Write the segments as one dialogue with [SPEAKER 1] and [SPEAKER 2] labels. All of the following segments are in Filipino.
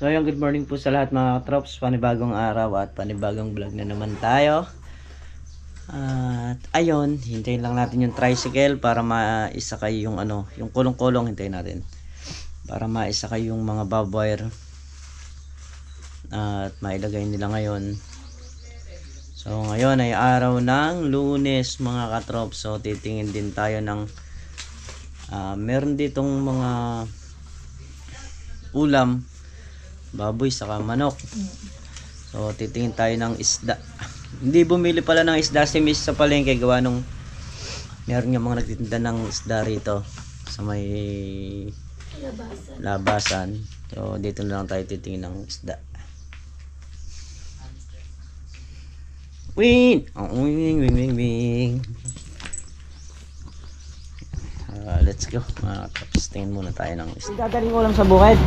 [SPEAKER 1] So yung good morning po sa lahat mga katrops, panibagong araw at panibagong vlog na naman tayo. At ayun, hintayin lang natin yung tricycle para maisakay yung yung kulong-kulong, hintayin natin. Para maisakay yung mga barbed wire at mailagay nila ngayon. So ngayon ay araw ng Lunes mga katrops. So titingin din tayo ng meron ditong mga ulam, baboy saka manok. So titingin tayo ng isda. Hindi bumili pala ng isda si Miss sa palengke, gawa nung meron nga mga nagtitinda ng isda rito sa may labasan. So dito na lang tayo titingin ng isda. Wing! Wing, wing, wing, wing. Let's go. Tapos tingin muna tayo ng isda. Dadaling ulam sa bukid.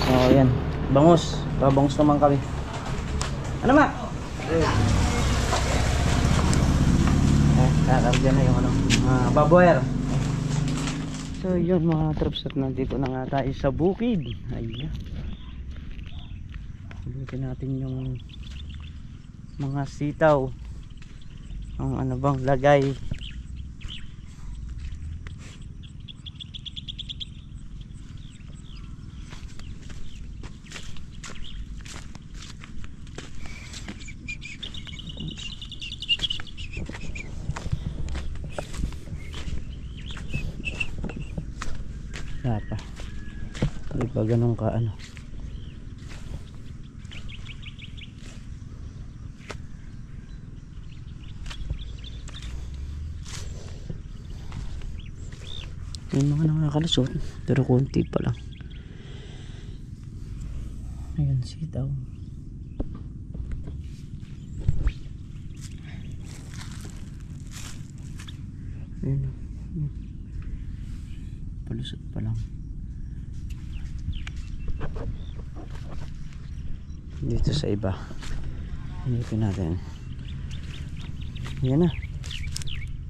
[SPEAKER 1] So yan, bangus. Bangus naman kami. Ano ma? Kakarga na yung baboyer. So yun mga troops, at nandito na nga tayo sa bukid. Ayan. Bukin natin yung mga sitaw. Ang bang lagay. Pa. Hindi pa ganun ka May mga nakakalusot pero konti pa lang. Ayan sitaw. Ayan. Palusot pa lang. Dito sa iba hanapin natin. Yan na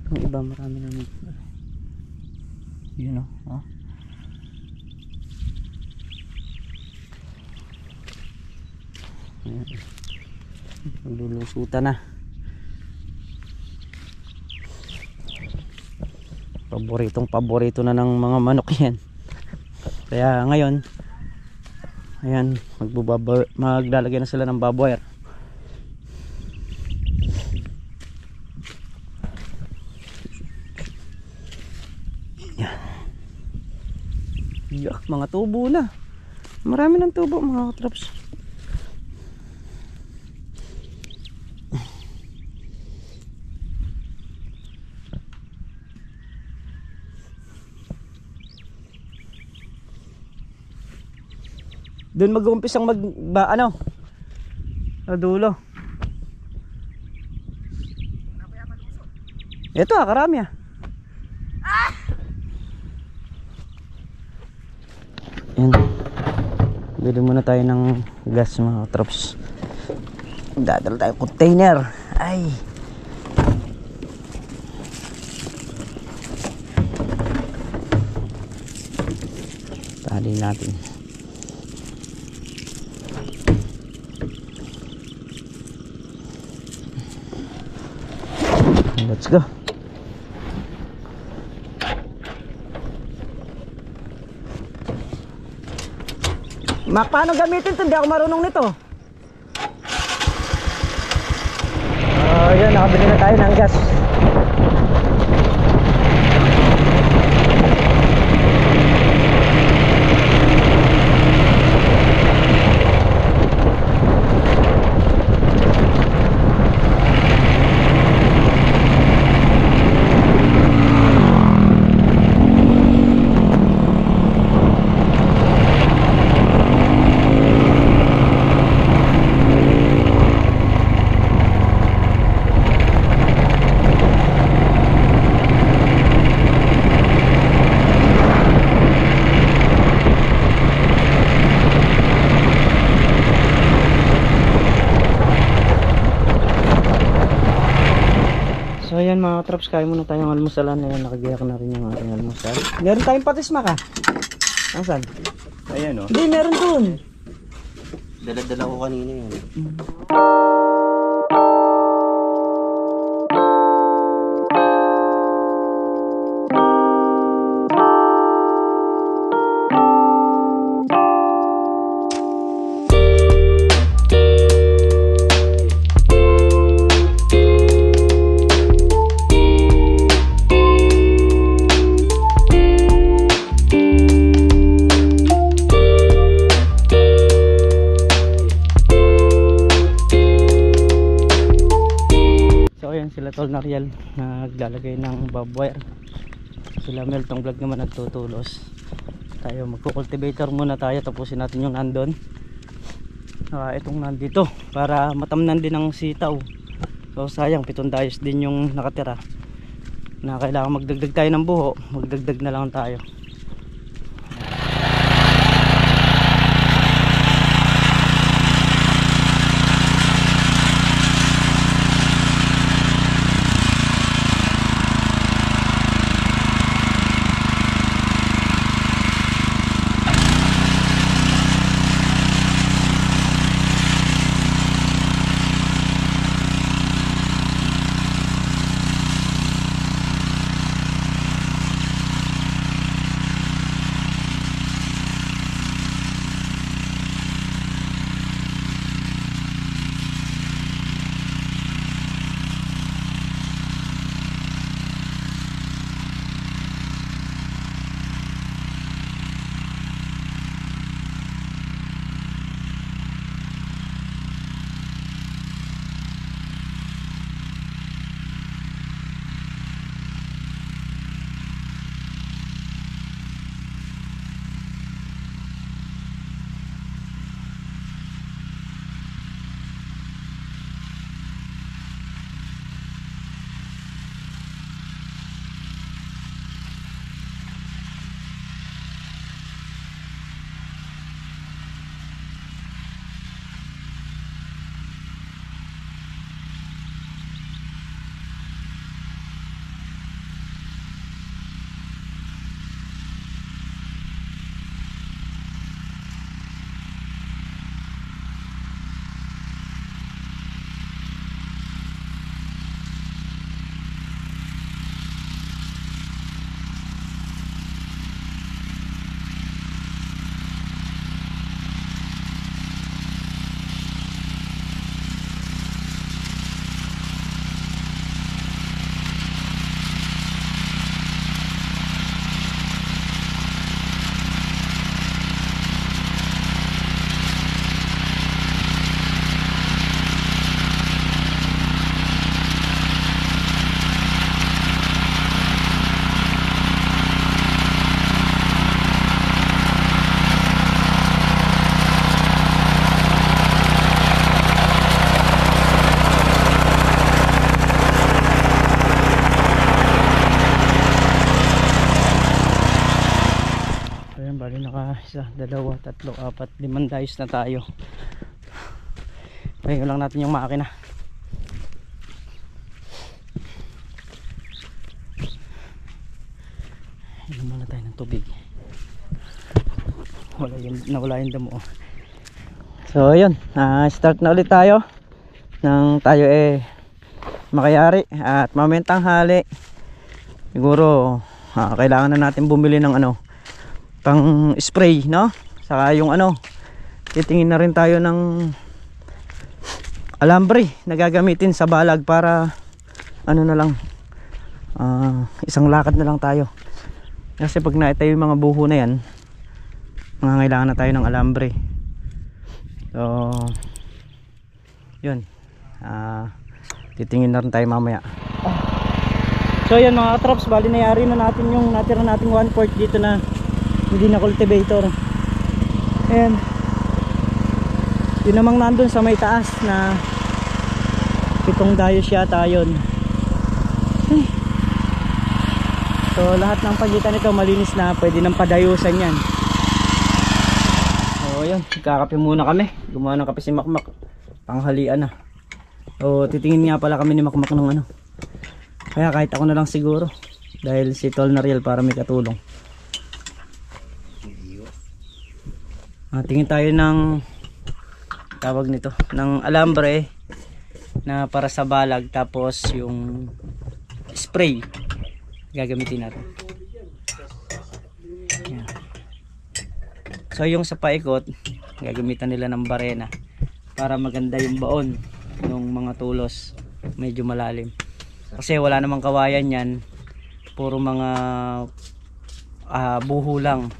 [SPEAKER 1] yung iba, marami na yun o. Ayan, maglulusutan na. Paborito na ng mga manok yan. Kaya ngayon ayan, maglalagay na sila ng barbed wire. Yan. Yak, mga tubo na. Marami ng tubo mga katrops. Doon mag-uumpisang dulo. Ito karami Yan. Bili muna tayo ng gas mga trops. Dadala tayo container. Ay. Tali natin. Let's go. Mak, paano gamitin ito? Hindi ako marunong nito. Yan, nakabili na tayo ng gas. So ayan mga traps, kain muna tayong almusalan. Ayan, nakagiyak na rin yung ating almusal. Meron tayong patis, Maka. Nasaan?
[SPEAKER 2] Ayan o.
[SPEAKER 1] Hindi, meron dun.
[SPEAKER 2] Dala-dala ko kanina yun.
[SPEAKER 1] Sila Tol Nariel naglalagay ng barbed wire, sila Meltong Vlog naman nagtutulos. Tayo magko-cultivator muna tayo, tapusin natin yung nandun, itong nandito para matamnan din ng sitaw. So sayang 7 dayos din yung nakatira na kailangan magdagdag tayo ng buho, magdagdag na lang tayo. Isa, dalawa, tatlo, apat, 5 dayos na tayo. Pahinga lang natin yung makina. Inom muna tayo ng tubig. Nawala yung damo. So ayun, start na ulit tayo nang tayo makayari. At mamayang tanghali siguro kailangan na natin bumili ng pang spray, no? Saka yung titingin na rin tayo ng alambre na gagamitin sa balag para na lang, isang lakad na lang tayo. Kasi pag naitayo yung mga buho na yan, mangangailangan na tayo ng alambre. So yun, titingin na rin tayo mamaya. So yan mga katrops, bali nayari na natin yung natira nating 1/4 dito na hindi na cultivator. And yun namang nandun sa may taas na 7 dayos yata yun. So lahat ng pagitan nito malinis na, pwede nang padayusan yan. So yun, kakape muna kami. Gumawa ng kape si Makmak, panghalian na. So titingin nga pala kami ni Makmak ng kaya kahit ako na lang siguro, dahil si Tol Nariel para may katulong. Tingin tayo ng tawag nito, ng alambre na para sa balag, tapos yung spray gagamitin natin. Yan. So yung sa paikot, gagamitan nila ng barena para maganda yung baon ng mga tulos, medyo malalim. Kasi wala namang kawayan yan, puro mga buho lang.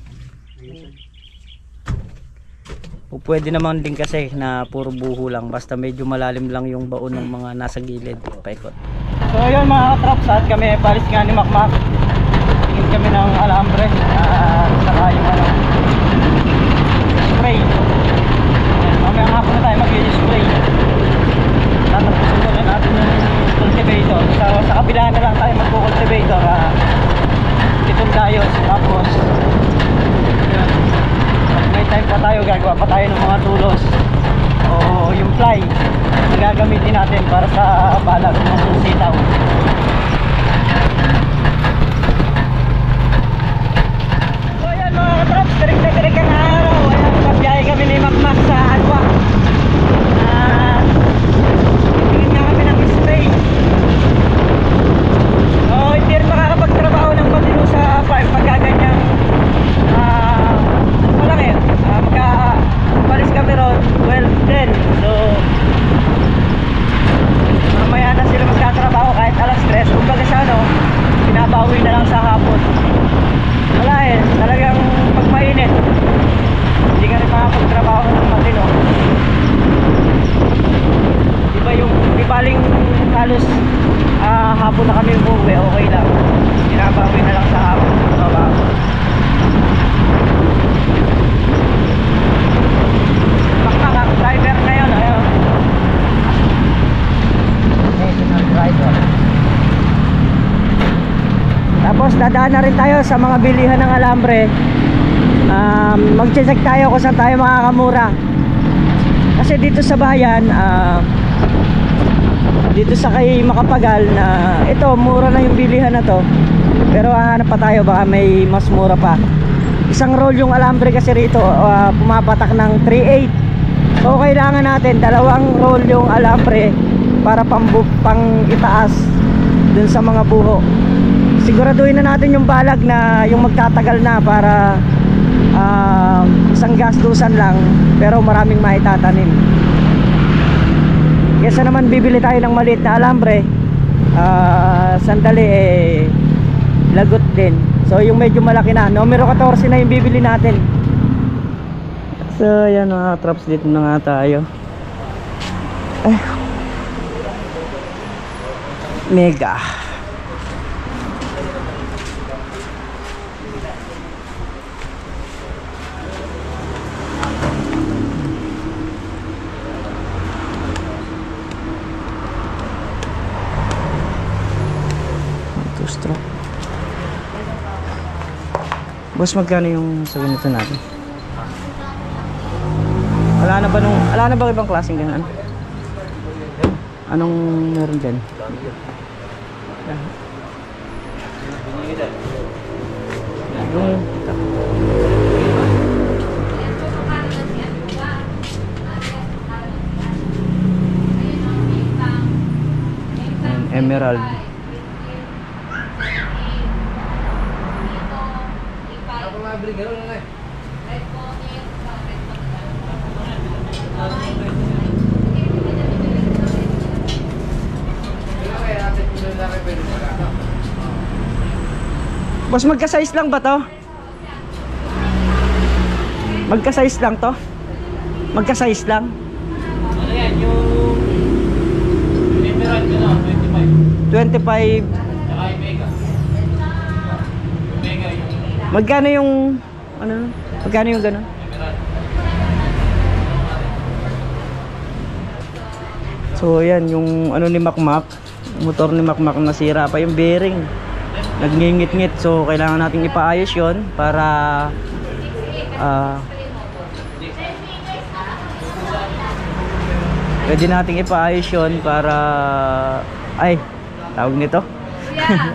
[SPEAKER 1] O pwede naman din kasi na puro buho lang, basta medyo malalim lang yung baon ng mga nasa gilid paikot. So ayun mga katraps, at kami palis nga ni Makmak. Tingin kami ng alambre at saka yung spray. Mamaya nga po na tayo mag-spray. Tatapusin ko na natin yung cultivator. Sa kabila na lang tayo magpo-cultivator. Itong dayos. Tapos yun, may time pa tayo, gagawa pa tayo ng mga tulos o yung fly na gagamitin natin para sa balag ng sitaw. So ayan mga katraps, tirik na tirik ang araw. Ayan, magbiyahe kami ni Makmak sa Adwa. Tingin nga kami ng spray. So hindi rin makakapagtrabaho ng matino sa farm pagkaganyang lang eh, magka-palis kami ron 12:10. So mamaya na sila magtatrabaho kahit alas 3. Kumbaga sa binabawi na lang sa hapon. Wala eh, talagang pag mainit hindi ka rin makapagtrabaho ng matino. Diba yung ibaling halos hapon na kami umuwi, okay lang. Binabawi na lang sa hapon trabaho. Makmak driver na yun, ayun. National driver. Tapos dadaan na rin tayo sa mga bilihan ng alambre. Mag-check tayo kung saan tayo makakamura. Kasi dito sa bayan, dito sa kay Makapagal na ito, mura na yung bilihan na to. Pero hahanap pa tayo, baka may mas mura pa. Isang roll yung alambre kasi rito, pumapatak ng 3.8. So kailangan natin 2 roll yung alambre para pang itaas dun sa mga buho. Siguraduhin na natin yung balag na yung magtatagal na para isang gastusan lang pero maraming maitatanim. Kesa naman bibili tayo ng maliit na alambre, sandali lagot din. So yung medyo malaki na, numero 14 na yung bibili natin. So ayan mga traps, dito na nga tayo. Mega. Two-stroke. Boss, magkano yung sa ganito natin? Wala na ba ibang klaseng ganyan? Anong meron dyan? Emerald. Boss, magka-size lang ba to? Magka-size lang to? Magka-size lang?
[SPEAKER 2] Ano yan, yung Emerald yun, 25.
[SPEAKER 1] 25.
[SPEAKER 2] Saka yung Mega. Mega yung
[SPEAKER 1] Magkano yung ano? Magkano yung gano'n?
[SPEAKER 2] Emerald.
[SPEAKER 1] So yan yung ano ni Makmak, motor ni Makmak, nasira pa yung bearing, nagngingit-ngit. So kailangan nating ipaayos yon para pwede nating ipaayos yon para ay tawag nito.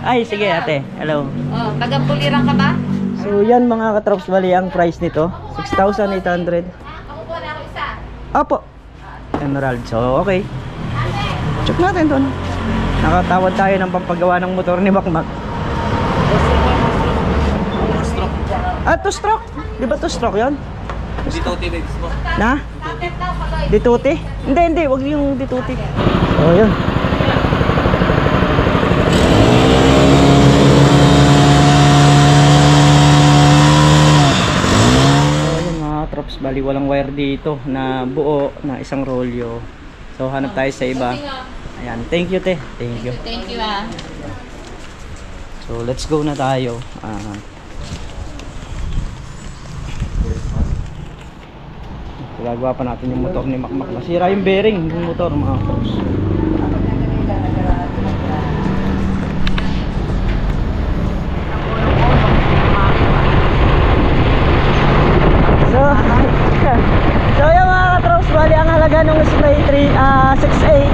[SPEAKER 1] Ay sige ate, hello.
[SPEAKER 3] Oh, taga-Puliran ka ba?
[SPEAKER 1] So yan mga katrops, bali ang price nito 6,800. Apo, Emerald. So okay, check natin doon. Nakatawad tayo ng pampagawa ng motor ni Makmak. Ah, 2-stroke. Di ba 2-stroke yun?
[SPEAKER 2] Dituti babes mo.
[SPEAKER 1] Na? Dituti? Hindi, wag yung dituti. Oh, yun. So yun mga trops, bali walang wire dito na buo na isang rolyo. So hanap tayo sa iba. Ayan, thank you te. Thank you.
[SPEAKER 3] Thank you ah.
[SPEAKER 1] So let's go na tayo. Gagawa pa natin yung motor ni Makmak. Nasira yung bearing ng motor mga trops. So yung mga katrops, bali ang halaga ng Spray 6.8,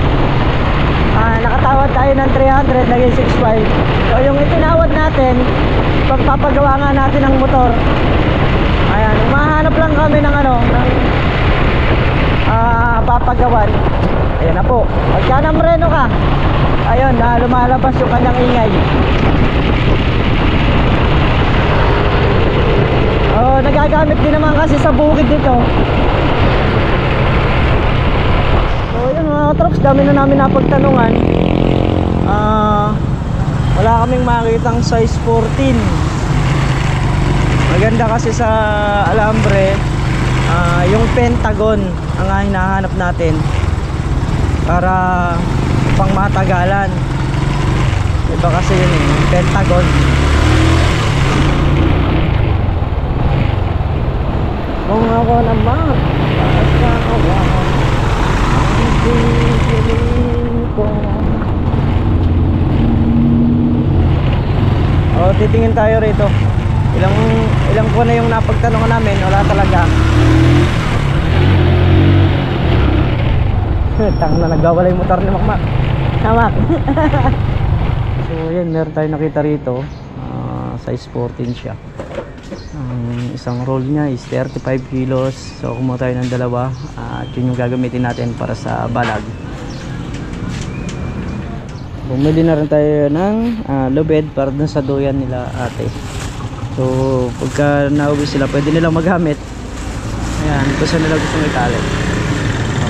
[SPEAKER 1] nakatawad tayo ng 300, naging 6.5. So yung itinawad natin, pagpapagawa nga natin ng motor, ayan, umahanap lang kami ng papagawan. Ayan na po, pagka namreno ka, ayun, lumalabas yung kanyang ingay. Nagagamit din naman kasi sa bukid dito. So yun mga trucks, dami na namin napagtanungan. Wala kaming makitang size 14. Maganda kasi sa alambre, yung pentagon ang hinahanap natin para pang matagalan. Iba kasi yun yung pentagon. Kung ako naman, basta ako ang pipiliin ko. Titingin tayo rito. Ilang ko na yung napagtanungan namin, wala talaga. Tang na nagwawala yung motor ni Makmak. Hamak. So yan, meron tayo nakita rito. Size 14 siya. Isang roll niya is 35 kilos. So kumuha tayo ng dalawa at yun yung gagamitin natin para sa balag. Bumili na rin tayo ng lubid para dun sa duyan nila ate. So pagka nauwi sila, pwede nilang magamit. Ayan, kung saan nila gustong itali.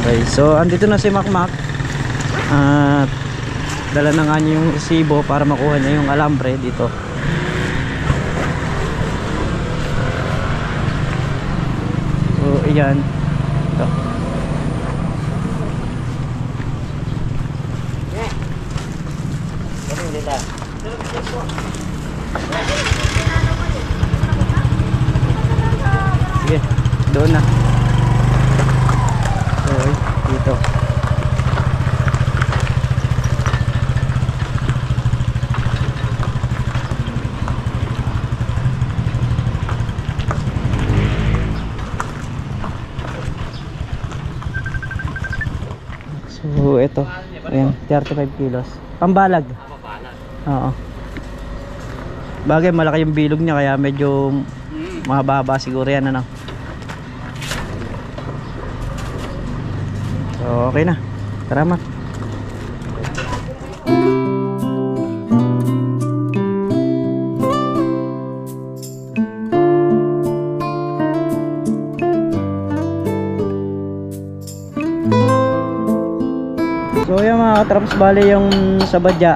[SPEAKER 1] Okay, so andito na si Makmak at dala na nga niya yung resibo para makuha niya yung alambre dito. Ayan. Ito. Sige, doon na. Okay, dito. So ito, ayan, 35 kilos. Pambalag. Oo. Bagay malaki yung bilog niya kaya medyo mahaba siguro yan ano. So okay na. Salamat. So yung mga katraps, bali yung sa badya,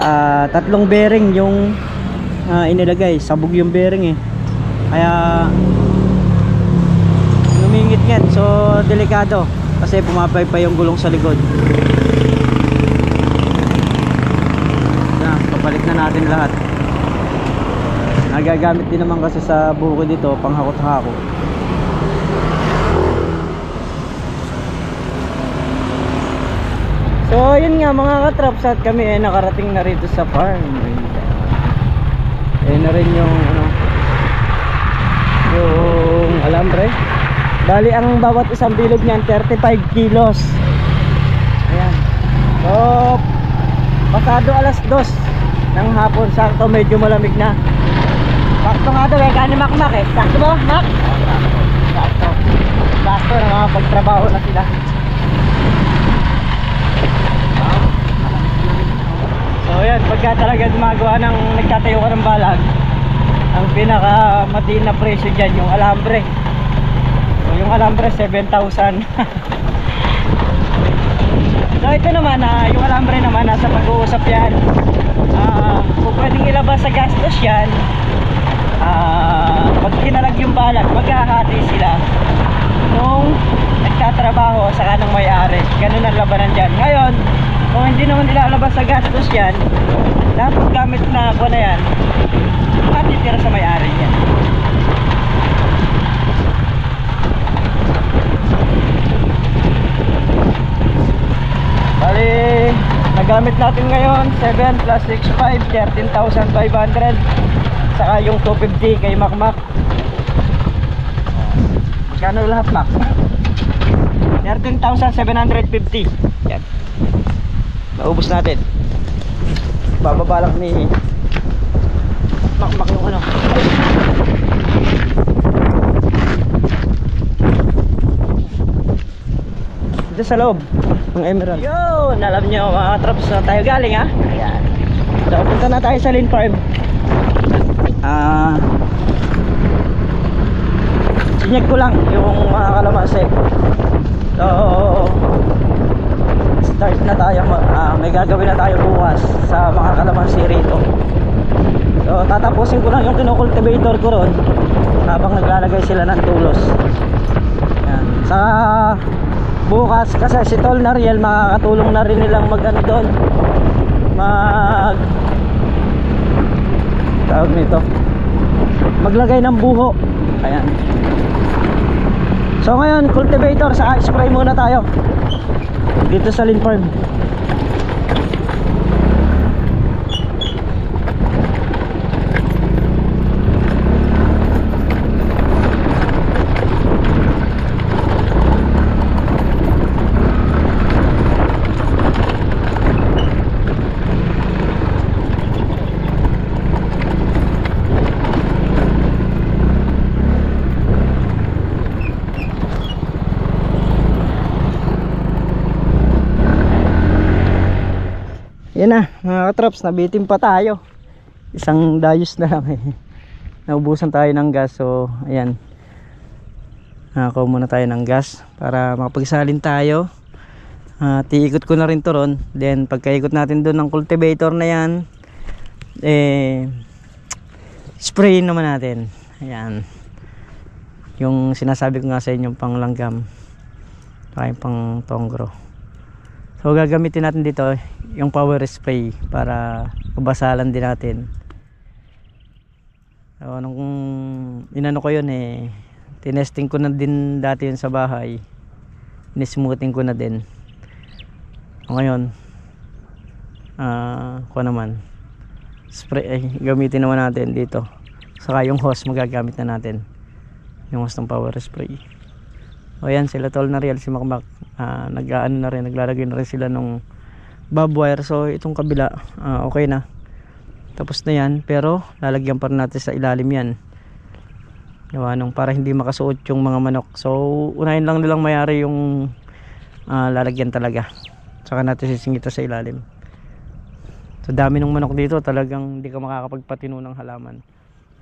[SPEAKER 1] tatlong bearing yung inilagay, sabog yung bearing kaya lumingit yan. So delikado kasi pumapay pa yung gulong sa likod. Papalit na natin lahat. Nagagamit din naman kasi sa bukid dito pang hakot-hakot. So yun nga mga katraps, at kami nakarating na rito sa farm. Na rin yung yung alambre. Bali ang bawat isang bilog niyan 35 kilos. Ayan. So pasado 2:00 ng hapon, sakto medyo malamig na. Sakto nga daw eh, kani Makmak eh. Sakto ba, Mak? Sakto. Sakto na mga pagtrabaho na sila. So yan, pagka talaga gumagawa ng nagtatayo ka ng balag, ang pinaka matiin na presyo dyan yung alambre. So yung alambre 7,000. So ito naman, yung alambre naman nasa pag-uusap yan. Kung pwedeng ilabas sa gastos yan, pag kinalag yung balag, maghahati sila nung nagtatrabaho sa kanang may-ari. Ganun ang labanan dyan. Ngayon, kung hindi naman ilalabas sa gastos yan, lahat ng gamit na ako na yan matitira sa may-ari yan. Bali, nagamit natin ngayon 7 plus 6, 5, 13,500. Saka yung 250 kay Makmak. Magkano lahat, Mak? 13,750. Yan, naubos natin. Bababalak ni Makmak yung ano. Dito sa loob ng Emerald. Yun, alam nyo mga traps na tayo galing ha. Ayan. So punta na tayo sa Lynn Farm. Sinyag ko lang yung mga kalamansi. So start na tayo. May gagawin na tayo bukas sa mga kalamansi rito. So tatapusin ko lang yung kinocultivator ko ron habang naglalagay sila ng tulos. Ayan. Sa bukas kasi si Tol Nariel makakatulong na rin nilang mag-ano doon, tawag nito, maglagay ng buho. Ayan. So ngayon cultivator sa spray muna tayo dito sa Lynn Farm. Yan na mga katrops, nabitin pa tayo. Isang dayos na lang eh. Naubusan tayo ng gas. So ayan, nakakuha muna tayo ng gas para makapagsalin tayo. Tiikot ko na rin to ron. Then pagkaikot natin doon ng cultivator na yan, spray naman natin. Ayan, yung sinasabi ko nga sa inyo, pang langgam ay pang tonggro. So gagamitin natin dito yung power spray para kabasalan din natin. So nung inano ko yun tinesting ko na din dati yun sa bahay, nismoothing ko na din. O ngayon ko naman spray gamitin naman natin dito. Saka yung hose magagamit na natin, yung hose ng power spray. O yan, sila Tol Nariel, si Makmak, nag-aano na rin, naglalagay na rin sila nung bob wire. So itong kabila okay na, tapos na yan, pero lalagyan pa rin natin sa ilalim yan, para hindi makasuot yung mga manok. So unahin lang nilang mayari yung lalagyan talaga, saka natin sisingita sa ilalim. So dami ng manok dito, talagang hindi ka makakapagpatino ng halaman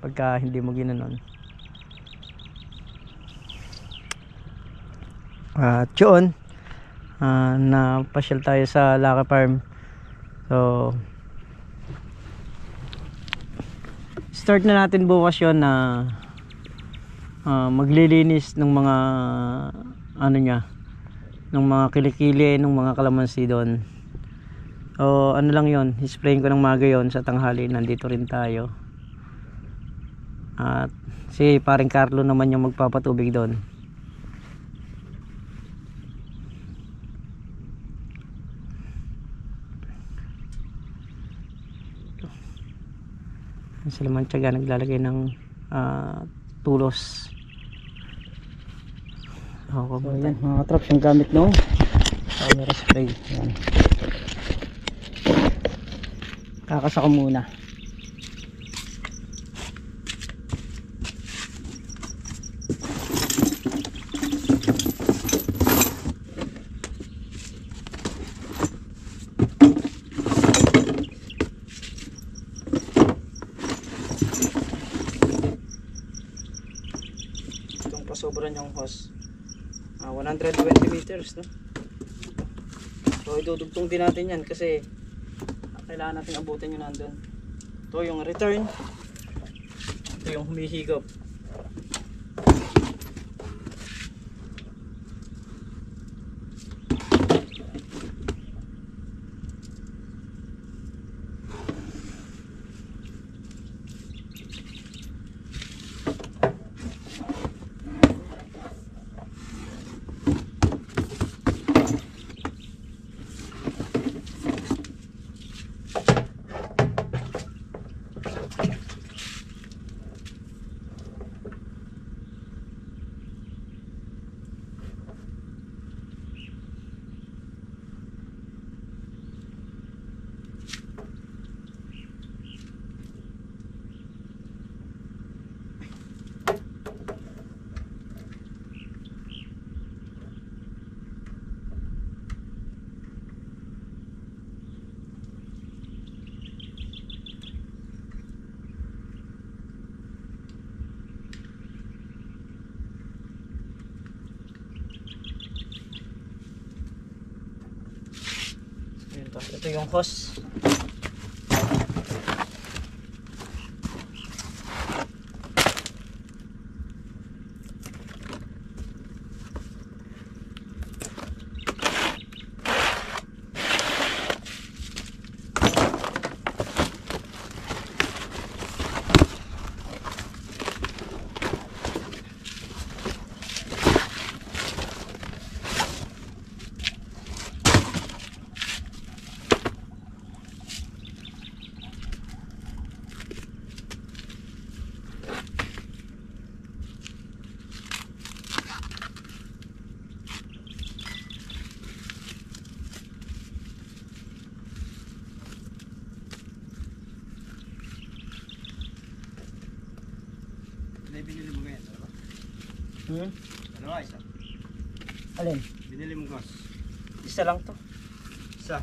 [SPEAKER 1] pagka hindi mo ginanon. At yun, napasyal tayo sa Lucky Farm. So start na natin bukas yun na maglilinis ng mga ng mga kilikili, ng mga kalamansi doon. O lang yun, isprayin ko ng maga yun. Sa tanghali nandito rin tayo. At si paring Carlo naman yung magpapatubig doon. Sila man tiyaga naglalagay ng tulos. So yan mga traps, yung gamit nung power spray. Yan. Kakasa ko muna. pasobra niyang hose. 120 meters, no? So idudugtong din natin yan kasi kailangan natin abutin yung nandun. Ito yung return, ito yung humihigop. Ito yung hose.
[SPEAKER 2] Binili mo ngayon, dalawa? Dalawa, isa.
[SPEAKER 1] Alin?
[SPEAKER 2] Binili mo gas.
[SPEAKER 1] Isa lang to.
[SPEAKER 2] Isa.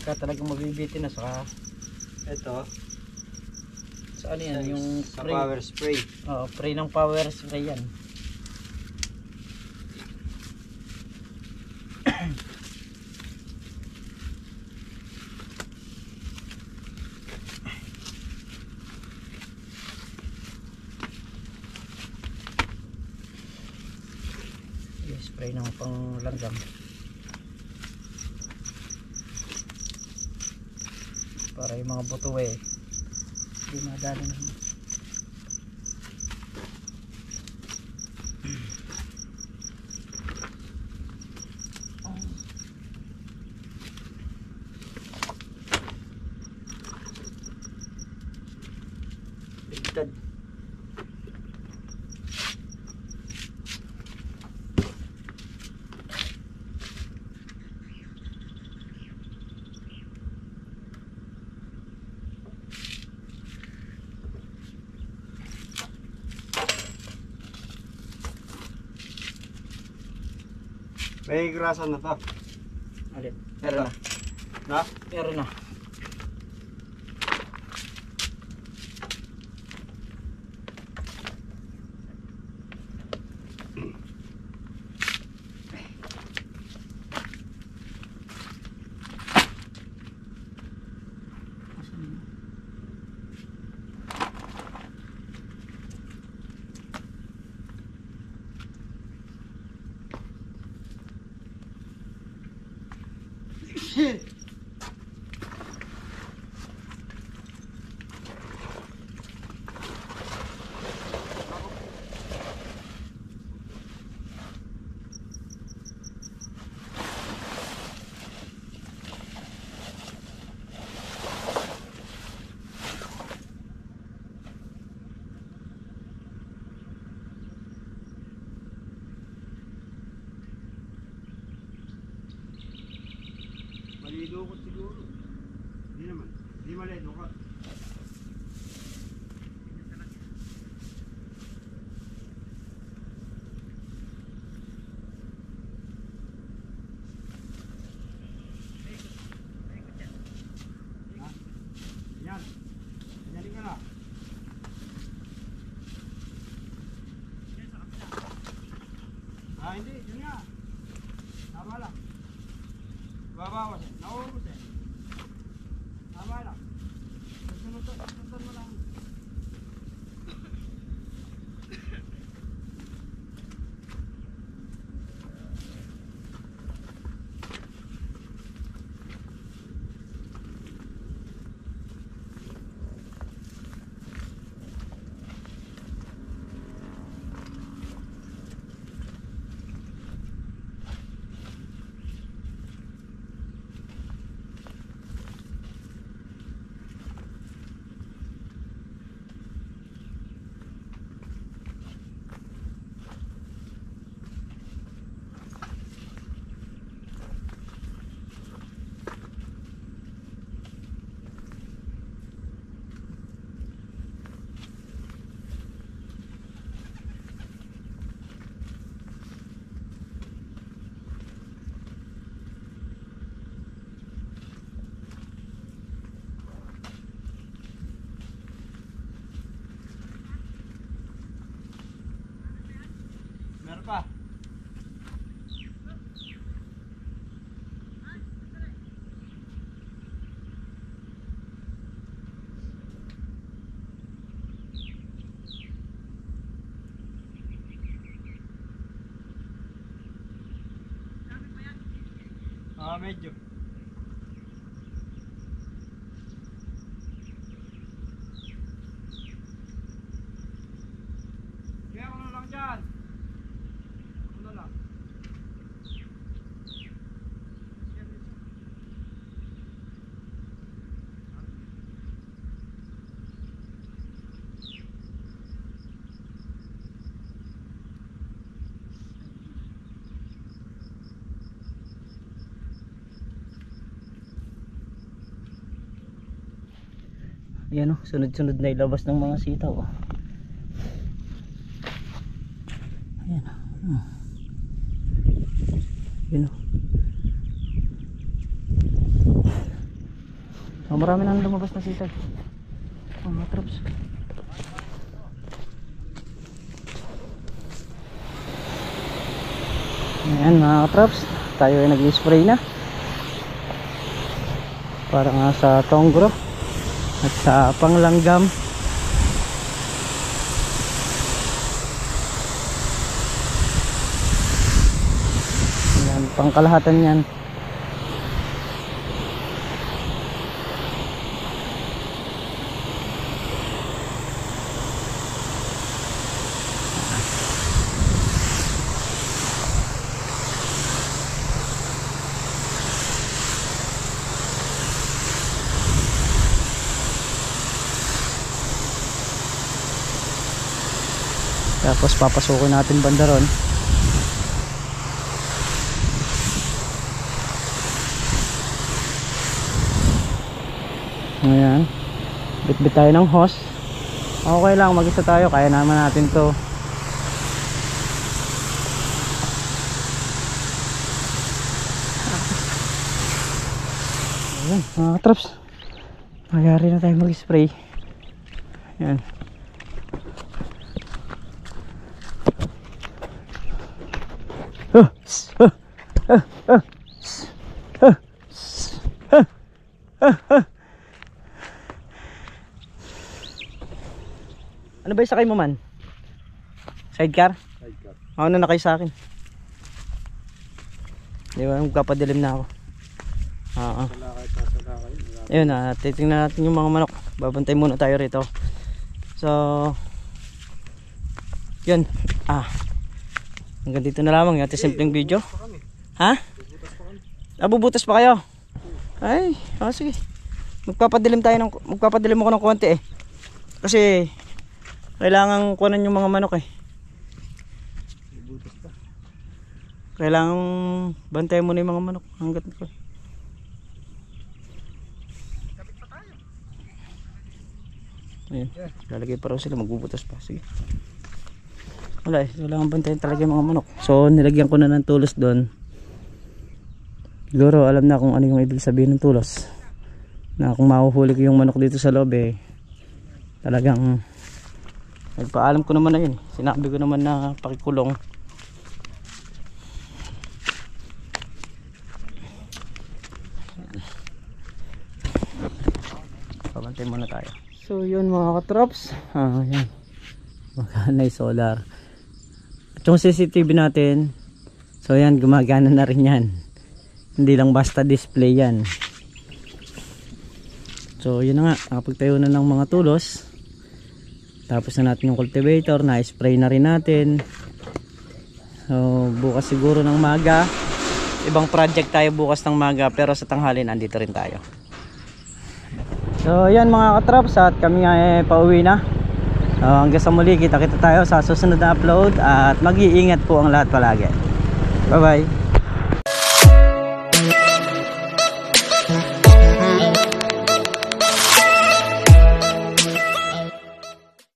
[SPEAKER 1] Kaya talagang mabibitin na saka
[SPEAKER 2] Ito,
[SPEAKER 1] sa ano yan, yung
[SPEAKER 2] sa
[SPEAKER 1] spray.
[SPEAKER 2] power spray.
[SPEAKER 1] Oo, spray ng power spray yan. Yung spray ng panglanggam. Para yung mga buto hindi madali na. Bigtad.
[SPEAKER 2] May grasa na to.
[SPEAKER 1] Alin? Meron na.
[SPEAKER 2] Na?
[SPEAKER 1] Meron na.
[SPEAKER 2] Malidukot siguro. Hindi naman. Hindi malidukot. Medyo. Kaya ano lang dyan. Ano lang.
[SPEAKER 1] Ayan o, sunod-sunod na ilabas ng mga sitaw. Ayan o. Ayan o. Oh, marami nang lumabas na sitaw. Oh, mga traps. Ayan mga traps, tayo ay nag-spray na para nga sa tonggro at sa panglanggam. Ayan, pangkalahatan yan. Tapos papasukin natin banda ron. Ayan, bit-bit tayo ng hose. Okay lang, mag-isa tayo, kaya naman natin to. Ayan mga traps, magyari na tayo mag-spray. Ayan. Ano ba yung sakay mo man? Sidecar?
[SPEAKER 2] Sidecar.
[SPEAKER 1] Ako na nakay sa akin. Di ba, magpapadilim na ako. Oo. Ayun na, titingnan natin yung mga manok. Babantay muna tayo rito. So yun. Hanggang dito na lamang yung ating simpleng video. Ha? Bubutas pa kayo? Ay, sige. Magpapadilim ako ng konti eh. Kasi kailangan kunan yung mga manok eh. Kailangan bantayan muna yung mga manok hanggat ko. Ayun, lalagay pa raw sila, magbubutas pa. Sige. Wala eh, kailangan bantayan talaga yung mga manok. So nilagyan ko na ng tulos doon. Siguro alam na kung ano yung ibig sabihin ng tulos. Na kung mahuhuli ko yung manok dito sa loob eh, talagang nagpaalam ko naman na yun. Sinabi ko naman na pakikulong. Pabantay muna tayo. So yun mga katrops. Yan. Magkanay solar. At yung CCTV natin, so yan, gumagana na rin yan. Hindi lang basta display yan. So yun na nga, nakapagtayo na ng mga tulos. Tapos na natin yung cultivator, na-spray na rin natin. So bukas siguro ng maga, ibang project tayo bukas ng maga, pero sa tanghali nandito rin tayo. So yan mga katraps, at kami nga pauwi na. So hanggang sa muli, kita tayo sa susunod na upload. At mag-iingat po ang lahat palagi. Bye bye.